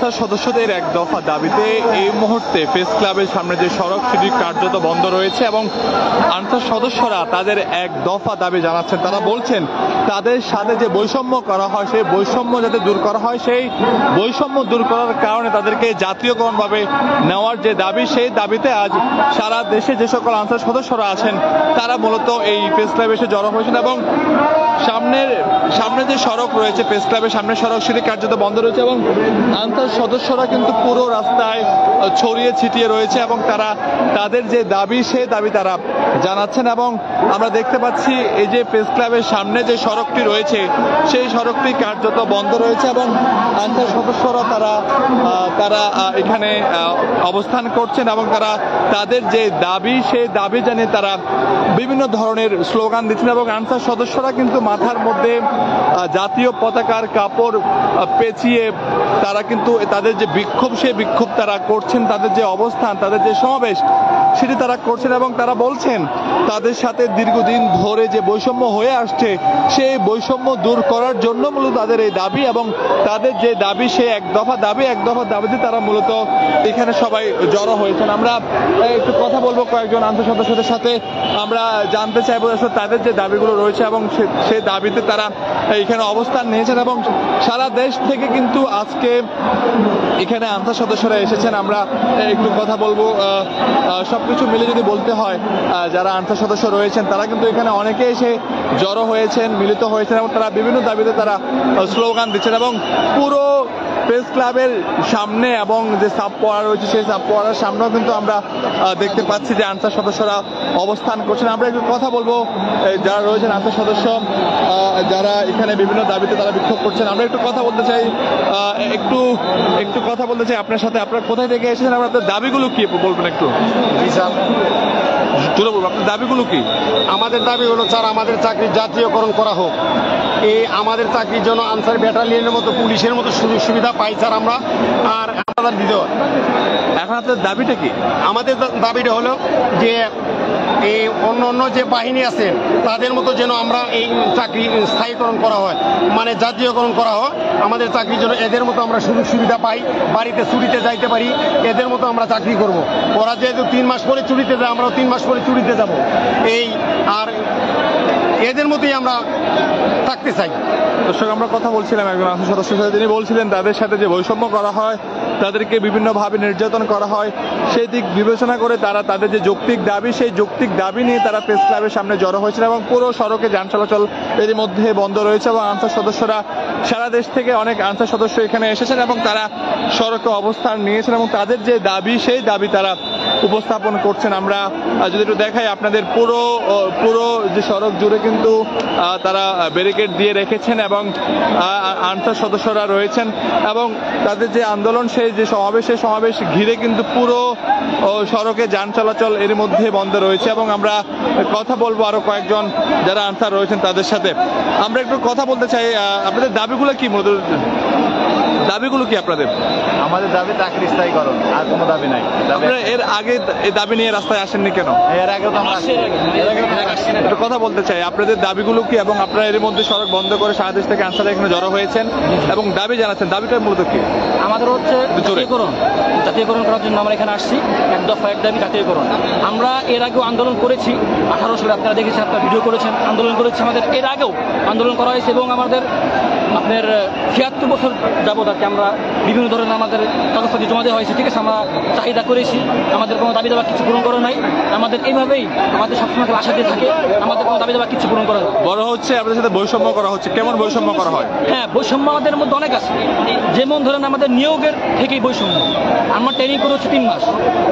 Answer সদস্যদের এক দফা দাবিতে এই মুহূর্তে প্রেস ক্লাবের সামনে যে সড়ক সেটি কার্যত বন্ধ রয়েছে এবং আনসার সদস্যরা তাদের এক দফা দাবি জানাচ্ছেন। তারা বলছেন তাদের সাথে যে বৈষম্য করা হয় সেই বৈষম্য যাতে দূর করা হয়, সেই বৈষম্য দূর করার কারণে তাদেরকে জাতীয়করণভাবে নেওয়ার যে দাবি, সেই দাবিতে আজ সারা দেশে যে সকল আনসার সদস্যরা আছেন তারা মূলত এই প্রেস ক্লাবে এসে জড়ো হয়েছেন এবং সামনে যে সড়ক রয়েছে প্রেস ক্লাবের সামনে সড়ক সেটি কার্যত বন্ধ রয়েছে এবং আনসার সদস্যরা কিন্তু পুরো রাস্তায় ছড়িয়ে ছিটিয়ে রয়েছে এবং তারা তাদের যে দাবি সেই দাবি তারা জানাচ্ছেন। এবং আমরা দেখতে পাচ্ছি এই যে প্রেস ক্লাবের সামনে যে সড়কটি রয়েছে সেই সড়কটি কার্যত বন্ধ রয়েছে এবং আনসার সদস্যরা তারা এখানে অবস্থান করছেন এবং তারা তাদের যে দাবি সেই দাবি জানিয়ে তারা বিভিন্ন ধরনের স্লোগান দিচ্ছেন এবং আনসার সদস্যরা কিন্তু মাথার মধ্যে জাতীয় পতাকার কাপড় পেঁচিয়ে তারা কিন্তু তাদের যে বিক্ষোভ সেই বিক্ষোভ তারা করছেন, তাদের যে অবস্থান, তাদের যে সমাবেশ সেটি তারা করছেন এবং তারা বলছেন তাদের সাথে দীর্ঘদিন ধরে যে বৈষম্য হয়ে আসছে সেই বৈষম্য দূর করার জন্য মূলত তাদের এই দাবি এবং তাদের যে দাবি সে এক দফা দাবিতে তারা মূলত এখানে সবাই জড়ো হয়েছেন। আমরা একটু কথা বলবো কয়েকজন আনসার সদস্যদের সাথে, আমরা জানতে চাইবো আসলে তাদের যে দাবিগুলো রয়েছে এবং সেই দাবিতে তারা এখানে অবস্থান নিয়েছেন এবং সারা দেশ থেকে কিন্তু আজকে এখানে আনসার সদস্যরা এসেছেন। আমরা একটু কথা বলবো, সবকিছু মিলে যদি বলতে হয় যারা আনসার সদস্য রয়েছেন তারা কিন্তু এখানে অনেকে এসে জড়ো হয়েছেন, মিলিত হয়েছেন এবং তারা বিভিন্ন দাবিতে তারা স্লোগান দিচ্ছেন এবং পুরো প্রেস ক্লাবের সামনে এবং যে সাবপোয়ারা রয়েছে সেই সাবপোয়ারার সামনেও কিন্তু আমরা দেখতে পাচ্ছি যে আনসার সদস্যরা অবস্থান করছেন। আমরা একটু কথা বলবো যারা রয়েছেন আনসার সদস্য যারা এখানে বিভিন্ন দাবিতে তারা বিক্ষোভ করছেন। আমরা একটু কথা বলতে চাই কথা বলতে চাই আপনার সাথে। আপনারা কোথায় থেকে এসেছেন, আপনাদের দাবিগুলো কি বলবেন একটু? আপনার দাবিগুলো কি? আমাদের দাবি হলো স্যার আমাদের চাকরির জাতীয়করণ করা হোক। এই আমাদের চাকরির জন্য আনসার ব্যাটালিয়নের মতো পুলিশের মতো সুযোগ সুবিধা পাই স্যার আমরা, আর আমাদের দিতে হয়। এখন আপনার দাবিটা কি? আমাদের দাবিটা হলো যে এই অন্য যে বাহিনী আছে তাদের মতো যেন আমরা এই চাকরি স্থায়ীকরণ করা হয়, মানে জাতীয়করণ করা হয়। আমাদের চাকরির জন্য এদের মতো আমরা সুযোগ সুবিধা পাই, বাড়িতে ছুটিতে যাইতে পারি, এদের মতো আমরা চাকরি করব। ওরা যেহেতু 3 মাস পরে ছুটিতে যায়, আমরাও 3 মাস পরে ছুটিতে যাব, এই আর এদের মতোই আমরা থাকতে চাই। দর্শক, আমরা কথা বলছিলাম একজন আনসার সদস্যের সাথে, তিনি বলছিলেন তাদের সাথে যে বৈষম্য করা হয়, তাদেরকে বিভিন্নভাবে নির্যাতন করা হয়, সেই দিক বিবেচনা করে তারা তাদের যে যৌক্তিক দাবি সেই যৌক্তিক দাবি নিয়ে তারা প্রেস ক্লাবের সামনে জড়ো হয়েছেন এবং পুরো সড়কে যান চলাচল এর মধ্যে বন্ধ রয়েছে এবং আনসার সদস্যরা সারা দেশ থেকে অনেক আনসার সদস্য এখানে এসেছেন এবং তারা সড়কে অবস্থান নিয়েছেন এবং তাদের যে দাবি সেই দাবি তারা উপস্থাপন করছেন। আমরা যদি একটু দেখাই আপনাদের পুরো যে সড়ক জুড়ে কিন্তু তারা ব্যারিকেড দিয়ে রেখেছেন এবং আনসার সদস্যরা রয়েছেন এবং তাদের যে আন্দোলন সেই যে সমাবেশ ঘিরে কিন্তু পুরো সড়কে যান চলাচল এর মধ্যে বন্ধ রয়েছে এবং আমরা কথা বলবো আরো কয়েকজন যারা আনসার রয়েছেন তাদের সাথে। আমরা একটু কথা বলতে চাই, আপনাদের দাবিগুলো কি? মূলত দাবিগুলো কি আপনাদের? আমাদের দাবি চাকরি স্থায়ীকরণ, আর কোনো দাবি নাই। আপনারা এর আগে এই দাবি নিয়ে রাস্তায় আসেননি কেন? এর আগে তো আমরা একটু কথা বলতে চাই, আপনাদের দাবিগুলো কি এবং আপনারা এর মধ্যে সড়ক বন্ধ করে সারা দেশ থেকে আনসার এখানে জড়ো হয়েছেন এবং দাবি জানাচ্ছেন, দাবিটা মূলত কি? আমাদের হচ্ছে জাতীয়করণ করার জন্য আমরা এখানে আসছি। এক দফা এক দাবি জাতীয়করণ। আমরা এর আগেও আন্দোলন করেছি, 18 সালে আপনারা দেখেছেন, আপনারা ভিডিও করেছেন, আন্দোলন করেছি। আমাদের এর আগেও আন্দোলন করা হয়েছে এবং আমাদের আপনার 76 বছর যাবত আর কি আমরা বিভিন্ন ধরনের আমাদের কাগজপত্র জমা দেওয়া হয়েছে, ঠিক আছে। আমরা চাহিদা করেছি, আমাদের কোনো দাবি দাবা কিছু পূরণ করা নাই। আমাদের এইভাবেই আমাদের সবসময় আশা দিয়ে থাকে, আমাদের কোনো দাবি দাবা কিছু পূরণ করা নাই। বড় হচ্ছে আপনাদের সাথে বৈষম্য করা হচ্ছে। কেমন বৈষম্য করা হয়? হ্যাঁ, বৈষম্য আমাদের মধ্যে অনেক আছে। যেমন ধরেন আমাদের নিয়োগের থেকেই বৈষম্য। আমরা ট্রেনিং করে হচ্ছে 3 মাস,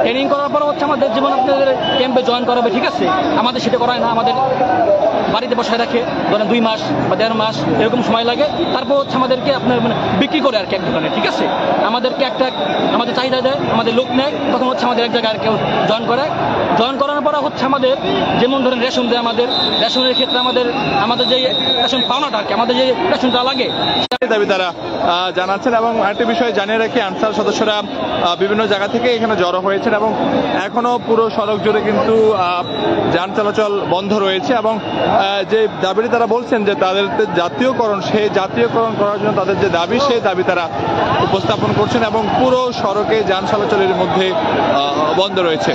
ট্রেনিং করার পর হচ্ছে আমাদের যেমন আপনাদের ক্যাম্পে জয়েন করাবে, ঠিক আছে, আমাদের সেটা করায় না। আমাদের বাড়িতে বসায় রাখে, ধরেন 2 মাস বা 1.5 মাস এরকম সময় লাগে। তারপর হচ্ছে আমাদেরকে আপনার মানে বিক্রি করে আর কি এক দোকানে, ঠিক আছে। আমাদেরকে আমাদের চাহিদা দেয়, আমাদের লোক নেয়, তখন হচ্ছে আমাদের এক জায়গায় আর কেউ জয়েন করানোর পর হচ্ছে আমাদের যেমন ধরেন রেশন দেয়। আমাদের রেশনের ক্ষেত্রে আমাদের যে রেশন পাওনাটা আর কি, আমাদের যে রেশনটা লাগে দাবি তারা জানাচ্ছেন। এবং আরেকটি বিষয় জানিয়ে রাখি, আনসার সদস্যরা বিভিন্ন জায়গা থেকে এখানে জড়ো হয়েছেন এবং এখনো পুরো সড়ক জুড়ে কিন্তু যান চলাচল বন্ধ রয়েছে এবং যে দাবিটি তারা বলছেন যে তাদের জাতীয়করণ, সেই জাতীয়করণ করার জন্য তাদের যে দাবি সেই দাবি তারা উপস্থাপন করছেন এবং পুরো সড়কে যান চলাচলের মধ্যে বন্ধ রয়েছে।